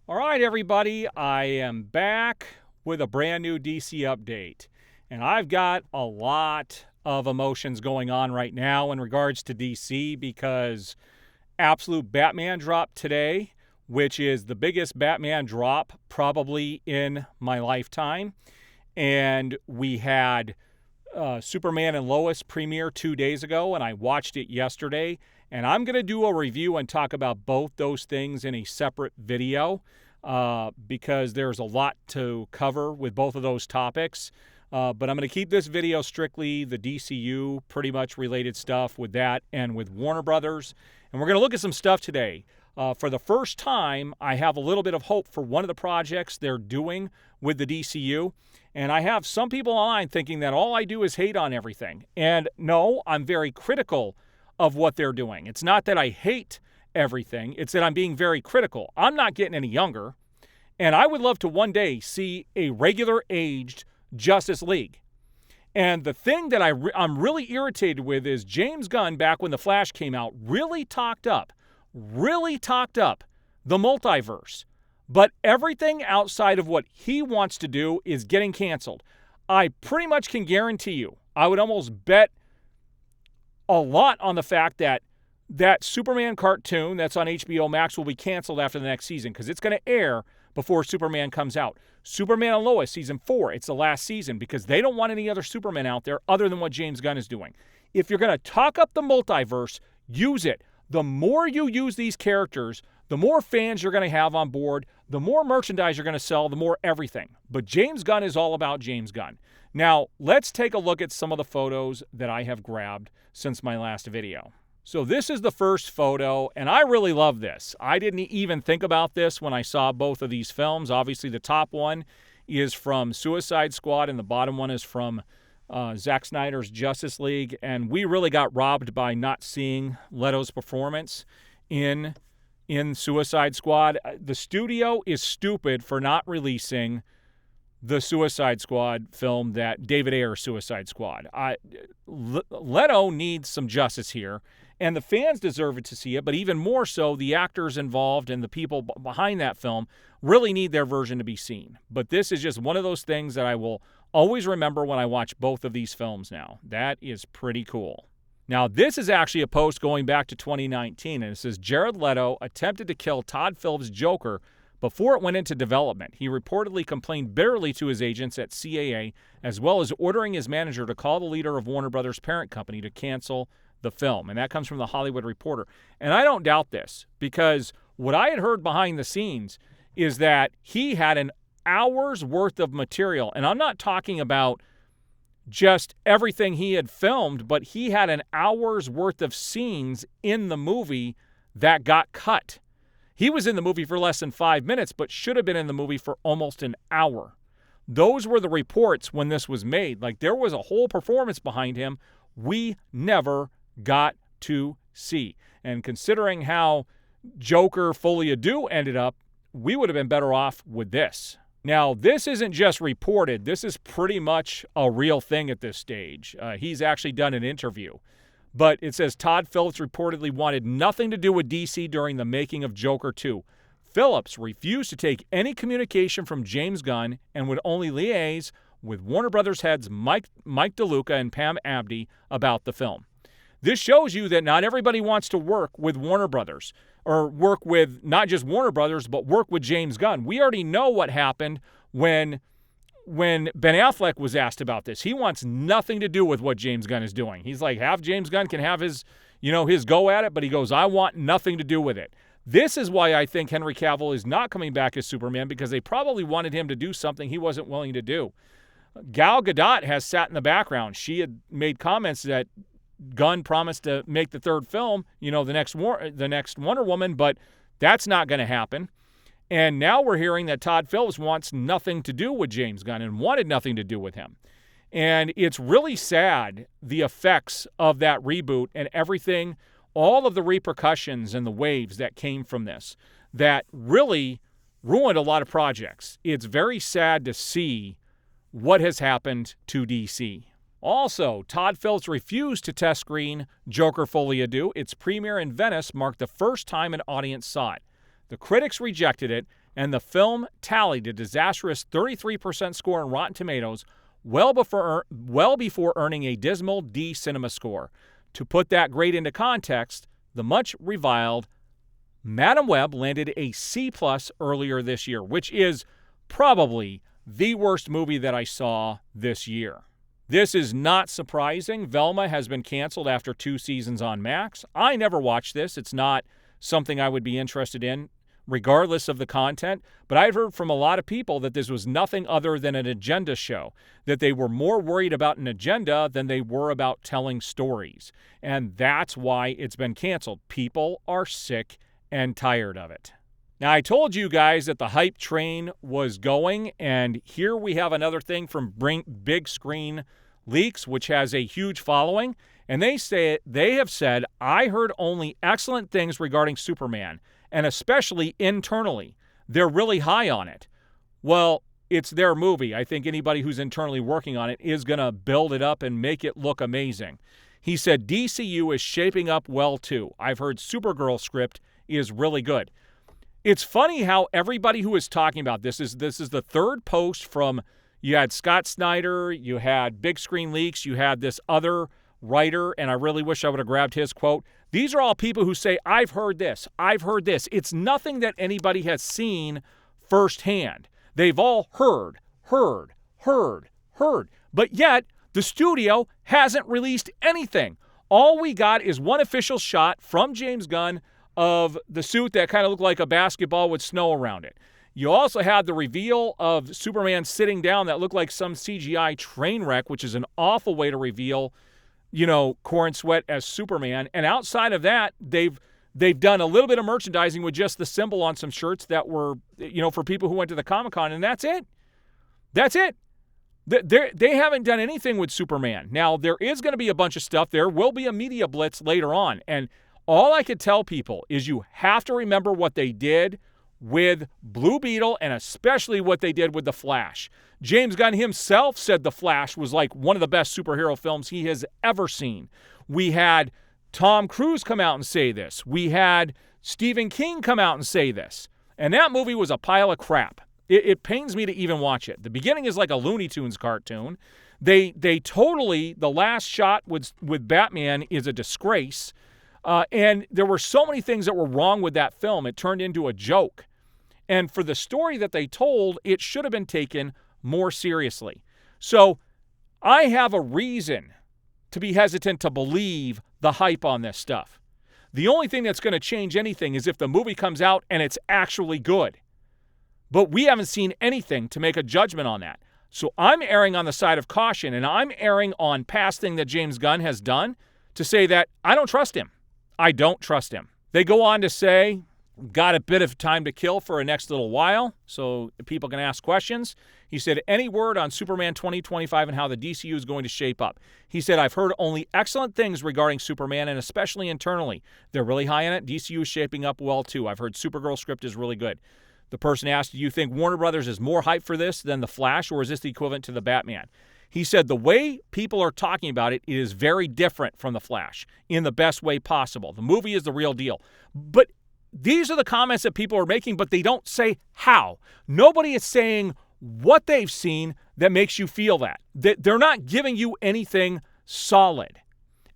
All right, everybody, I am back with a brand new DC update. And I've got a lot of emotions going on right now in regards to DC because Absolute Batman dropped today, which is the biggest Batman drop probably in my lifetime. And we had Superman and Lois premiere 2 days ago, and I watched it yesterday. And I'm going to do a review and talk about both those things in a separate video because there's a lot to cover with both of those topics. But I'm going to keep this video strictly the DCU, pretty much related stuff with that and with Warner Brothers. And we're going to look at some stuff today. For the first time, I have a little bit of hope for one of the projects they're doing with the DCU. And I have some people online thinking that all I do is hate on everything. And no, I'm very critical of what they're doing. It's not that I hate everything. It's that I'm being very critical. I'm not getting any younger. And I would love to one day see a regular aged Justice League. And the thing that I'm really irritated with is James Gunn, back when The Flash came out, really talked up the multiverse. But everything outside of what he wants to do is getting canceled. I pretty much can guarantee you, I would almost bet a lot on the fact that that Superman cartoon that's on HBO Max will be canceled after the next season because it's going to air before Superman comes out. Superman and Lois season 4, it's the last season because they don't want any other Superman out there other than what James Gunn is doing. If you're going to talk up the multiverse, use it. The more you use these characters, the more fans you're going to have on board, the more merchandise you're going to sell, the more everything. But James Gunn is all about James Gunn. Now, let's take a look at some of the photos that I have grabbed since my last video. So this is the first photo, and I really love this. I didn't even think about this when I saw both of these films. Obviously, the top one is from Suicide Squad, and the bottom one is from Zack Snyder's Justice League. And we really got robbed by not seeing Leto's performance in Suicide Squad. The studio is stupid for not releasing the Suicide Squad film, that David Ayer's Suicide Squad. Leto needs some justice here, and the fans deserve to see it, but even more so, the actors involved and the people behind that film really need their version to be seen. But this is just one of those things that I will always remember when I watch both of these films now. That is pretty cool. Now, this is actually a post going back to 2019, and it says, Jared Leto attempted to kill Todd Phillips' Joker before it went into development. He reportedly complained bitterly to his agents at CAA, as well as ordering his manager to call the leader of Warner Brothers' parent company to cancel the film. And that comes from The Hollywood Reporter. And I don't doubt this, because what I had heard behind the scenes is that he had an hour's worth of material. And I'm not talking about just everything he had filmed, but he had an hour's worth of scenes in the movie that got cut. He was in the movie for less than 5 minutes, but should have been in the movie for almost an hour. Those were the reports when this was made. Like, there was a whole performance behind him we never got to see. And considering how Joker Folie à Deux ended up, we would have been better off with this. Now, this isn't just reported. This is pretty much a real thing at this stage. He's actually done an interview. But it says Todd Phillips reportedly wanted nothing to do with DC during the making of Joker 2. Phillips refused to take any communication from James Gunn and would only liaise with Warner Brothers heads Mike DeLuca and Pam Abdy about the film. This shows you that not everybody wants to work with Warner Brothers, or work with not just Warner Brothers, but work with James Gunn. We already know what happened when Ben Affleck was asked about this. He wants nothing to do with what James Gunn is doing. He's like, James Gunn can have his go at it, but he goes, I want nothing to do with it. This is why I think Henry Cavill is not coming back as Superman, because they probably wanted him to do something he wasn't willing to do. Gal Gadot has sat in the background. She had made comments that Gunn promised to make the third film, the next Wonder Woman, but that's not going to happen. And now we're hearing that Todd Phillips wants nothing to do with James Gunn and wanted nothing to do with him. And it's really sad, the effects of that reboot and everything, all of the repercussions and the waves that came from this, that really ruined a lot of projects. It's very sad to see what has happened to DC. Also, Todd Phillips refused to test screen Joker Folie à Deux. Its premiere in Venice marked the first time an audience saw it. The critics rejected it, and the film tallied a disastrous 33% score on Rotten Tomatoes, well before earning a dismal D Cinema score. To put that grade into context, the much reviled Madam Web landed a C+ earlier this year, which is probably the worst movie that I saw this year. This is not surprising. Velma has been canceled after 2 seasons on Max. I never watched this. It's not something I would be interested in, regardless of the content. But I've heard from a lot of people that this was nothing other than an agenda show, that they were more worried about an agenda than they were about telling stories. And that's why it's been canceled. People are sick and tired of it. Now, I told you guys that the hype train was going, and here we have another thing from Big Screen Leaks, which has a huge following, and they have said, I heard only excellent things regarding Superman, and especially internally. They're really high on it. Well, it's their movie. I think anybody who's internally working on it is going to build it up and make it look amazing. He said, DCU is shaping up well, too. I've heard Supergirl script is really good. It's funny how everybody who is talking about this is the third post from, you had Scott Snyder, you had Big Screen Leaks, you had this other writer, and I really wish I would have grabbed his quote. These are all people who say, I've heard this, I've heard this. It's nothing that anybody has seen firsthand. They've all heard. But yet, the studio hasn't released anything. All we got is one official shot from James Gunn of the suit that kind of looked like a basketball with snow around it. You also had the reveal of Superman sitting down that looked like some CGI train wreck, which is an awful way to reveal, Corin Sweat as Superman. And outside of that, they've done a little bit of merchandising with just the symbol on some shirts that were, for people who went to the Comic-Con, and that's it. That's it. They haven't done anything with Superman. Now, there is going to be a bunch of stuff. There will be a media blitz later on, and all I could tell people is you have to remember what they did with Blue Beetle and especially what they did with The Flash. James Gunn himself said The Flash was like one of the best superhero films he has ever seen. We had Tom Cruise come out and say this. We had Stephen King come out and say this. And that movie was a pile of crap. It pains me to even watch it. The beginning is like a Looney Tunes cartoon. The last shot with Batman is a disgrace. And there were so many things that were wrong with that film. It turned into a joke. And for the story that they told, it should have been taken more seriously. So I have a reason to be hesitant to believe the hype on this stuff. The only thing that's going to change anything is if the movie comes out and it's actually good. But we haven't seen anything to make a judgment on that. So I'm erring on the side of caution, and I'm erring on past thing that James Gunn has done to say that I don't trust him. I don't trust him. They go on to say, got a bit of time to kill for a next little while, so people can ask questions. He said, any word on Superman 2025 and how the DCU is going to shape up? He said, I've heard only excellent things regarding Superman, and especially internally. They're really high on it. DCU is shaping up well, too. I've heard Supergirl script is really good. The person asked, do you think Warner Brothers is more hyped for this than The Flash, or is this the equivalent to The Batman? He said the way people are talking about it is very different from The Flash in the best way possible. The movie is the real deal. But these are the comments that people are making, but they don't say how. Nobody is saying what they've seen that makes you feel that. They're not giving you anything solid.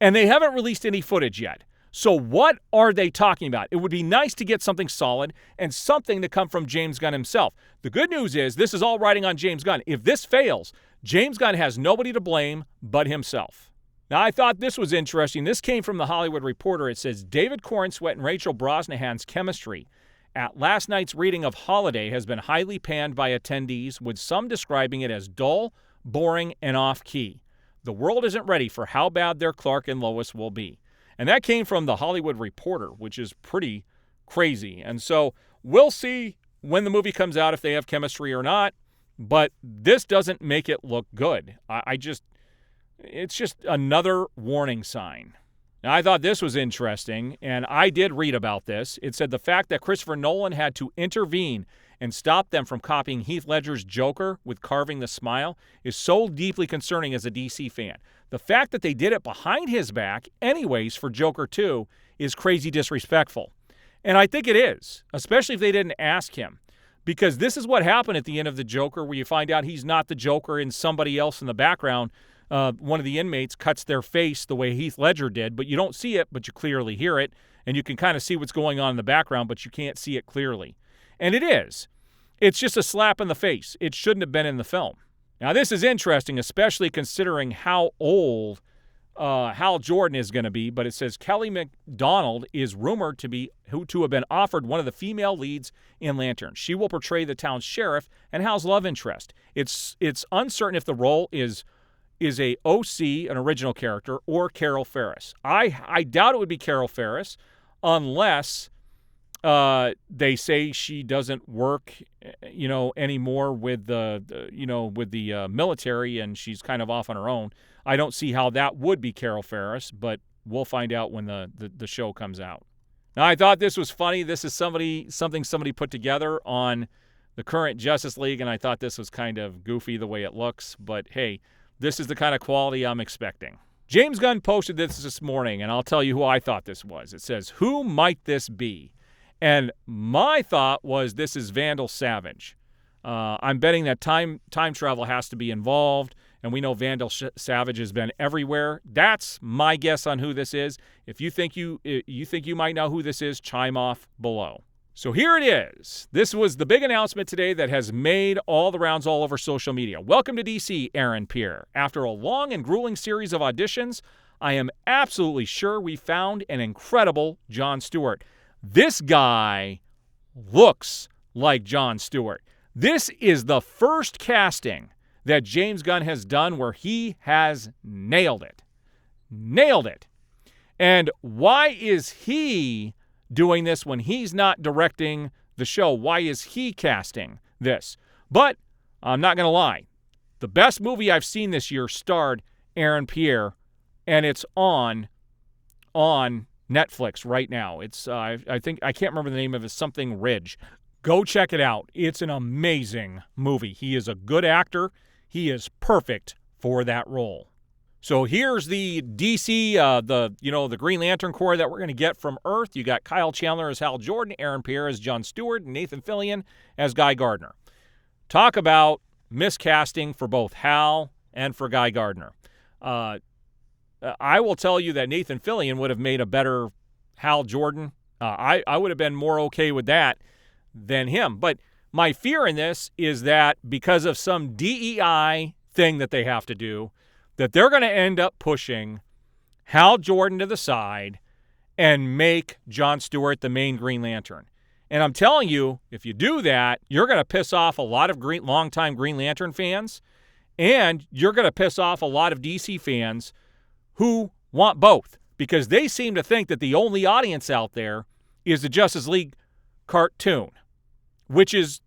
And they haven't released any footage yet. So what are they talking about? It would be nice to get something solid and something to come from James Gunn himself. The good news is this is all riding on James Gunn. If this fails, James Gunn has nobody to blame but himself. Now, I thought this was interesting. This came from The Hollywood Reporter. It says, David Corenswet and Rachel Brosnahan's chemistry at last night's reading of Holiday has been highly panned by attendees, with some describing it as dull, boring, and off-key. The world isn't ready for how bad their Clark and Lois will be. And that came from The Hollywood Reporter, which is pretty crazy. And so we'll see when the movie comes out if they have chemistry or not. But this doesn't make it look good. It's just another warning sign. Now, I thought this was interesting, and I did read about this. It said the fact that Christopher Nolan had to intervene and stop them from copying Heath Ledger's Joker with carving the smile is so deeply concerning as a DC fan. The fact that they did it behind his back anyways for Joker 2 is crazy disrespectful. And I think it is, especially if they didn't ask him. because this is what happened at the end of the Joker, where you find out he's not the Joker and somebody else in the background. One of the inmates cuts their face the way Heath Ledger did, but you don't see it, but you clearly hear it, and you can kind of see what's going on in the background, but you can't see it clearly. And it is. It's just a slap in the face. It shouldn't have been in the film. Now, this is interesting, especially considering how old Hal Jordan is going to be, but it says Kelly MacDonald is rumored to have been offered one of the female leads in Lantern. She will portray the town's sheriff and Hal's love interest. It's uncertain if the role is a OC, an original character, or Carol Ferris. I doubt it would be Carol Ferris unless they say she doesn't work, anymore with the military, and she's kind of off on her own. I don't see how that would be Carol Ferris, but we'll find out when the show comes out. Now, I thought this was funny. This is something somebody put together on the current Justice League, and I thought this was kind of goofy the way it looks, but hey, this is the kind of quality I'm expecting. James Gunn posted this morning, and I'll tell you who I thought this was. It says, "Who might this be?" And my thought was, this is Vandal Savage. I'm betting that time travel has to be involved, and we know Vandal Savage has been everywhere. That's my guess on who this is. If you think you might know who this is, chime off below. So here it is. This was the big announcement today that has made all the rounds all over social media. Welcome to DC, Aaron Pierre. After a long and grueling series of auditions, I am absolutely sure we found an incredible John Stewart. This guy looks like John Stewart. This is the first casting that James Gunn has done where he has nailed it. Nailed it. And why is he doing this when he's not directing the show? Why is he casting this? But I'm not going to lie. The best movie I've seen this year starred Aaron Pierre, and it's on Netflix right now. It's I can't remember the name of it. Something Ridge. Go check it out. It's an amazing movie. He is a good actor. He is perfect for that role. So here's the DC, the Green Lantern Corps that we're going to get from Earth. You got Kyle Chandler as Hal Jordan, Aaron Pierre as John Stewart, and Nathan Fillion as Guy Gardner. Talk about miscasting for both Hal and for Guy Gardner. I will tell you that Nathan Fillion would have made a better Hal Jordan. I would have been more okay with that than him. But my fear in this is that because of some DEI thing that they have to do, that they're going to end up pushing Hal Jordan to the side and make John Stewart the main Green Lantern. And I'm telling you, if you do that, you're going to piss off a lot of longtime Green Lantern fans, and you're going to piss off a lot of DC fans who want both, because they seem to think that the only audience out there is the Justice League cartoon, which is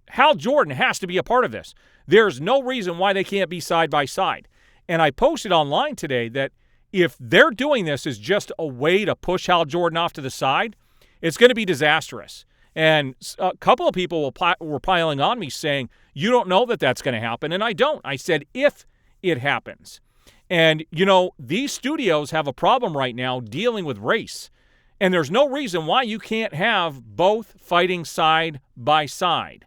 Hal Jordan has to be a part of this. There's no reason why they can't be side by side. And I posted online today that if they're doing this as just a way to push Hal Jordan off to the side, it's going to be disastrous. And a couple of people were piling on me saying, you don't know that that's going to happen. And I don't. I said, if it happens. And, these studios have a problem right now dealing with race. And there's no reason why you can't have both fighting side by side.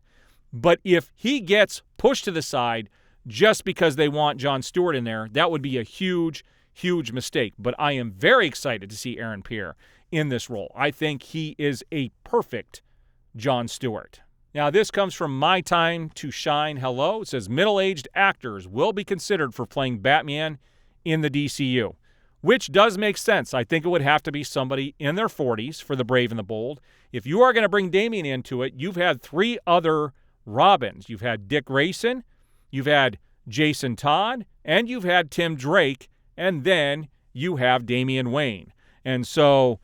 But if he gets pushed to the side just because they want John Stewart in there, that would be a huge, huge mistake. But I am very excited to see Aaron Pierre in this role. I think he is a perfect John Stewart. Now, this comes from My Time to Shine. Hello. It says, middle-aged actors will be considered for playing Batman in the DCU, which does make sense. I think it would have to be somebody in their 40s for the Brave and the Bold. If you are going to bring Damian into it, you've had 3 other Robins. You've had Dick Grayson, you've had Jason Todd, and you've had Tim Drake, and then you have Damian Wayne. And so,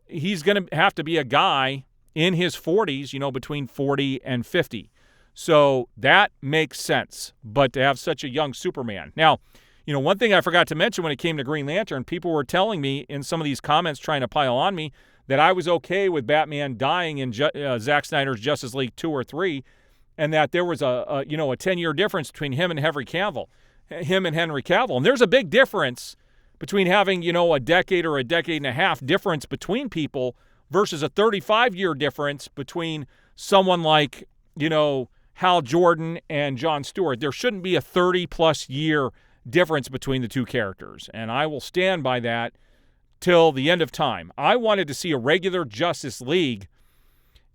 he's going to have to be a guy in his 40s, between 40 and 50. So that makes sense. But to have such a young Superman. Now, one thing I forgot to mention when it came to Green Lantern, people were telling me in some of these comments trying to pile on me that I was okay with Batman dying in Zack Snyder's Justice League 2 or 3, and that there was a 10-year difference between him and Henry Cavill. And there's a big difference between having, a decade or a decade and a half difference between people, versus a 35-year difference between someone like, Hal Jordan and Jon Stewart. There shouldn't be a 30-plus year difference between the two characters, and I will stand by that till the end of time. I wanted to see a regular Justice League,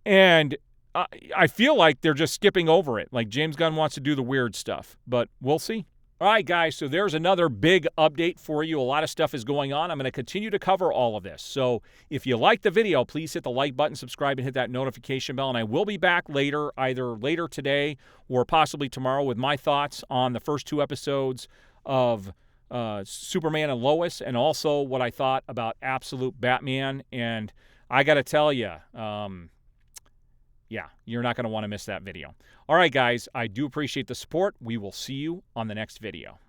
and I feel like they're just skipping over it. Like James Gunn wants to do the weird stuff, but we'll see. All right, guys, so there's another big update for you. A lot of stuff is going on. I'm going to continue to cover all of this. So if you like the video, please hit the like button, subscribe, and hit that notification bell. And I will be back later, either later today or possibly tomorrow, with my thoughts on the first 2 episodes of Superman and Lois, and also what I thought about Absolute Batman. And I got to tell you, yeah, you're not going to want to miss that video. All right, guys, I do appreciate the support. We will see you on the next video.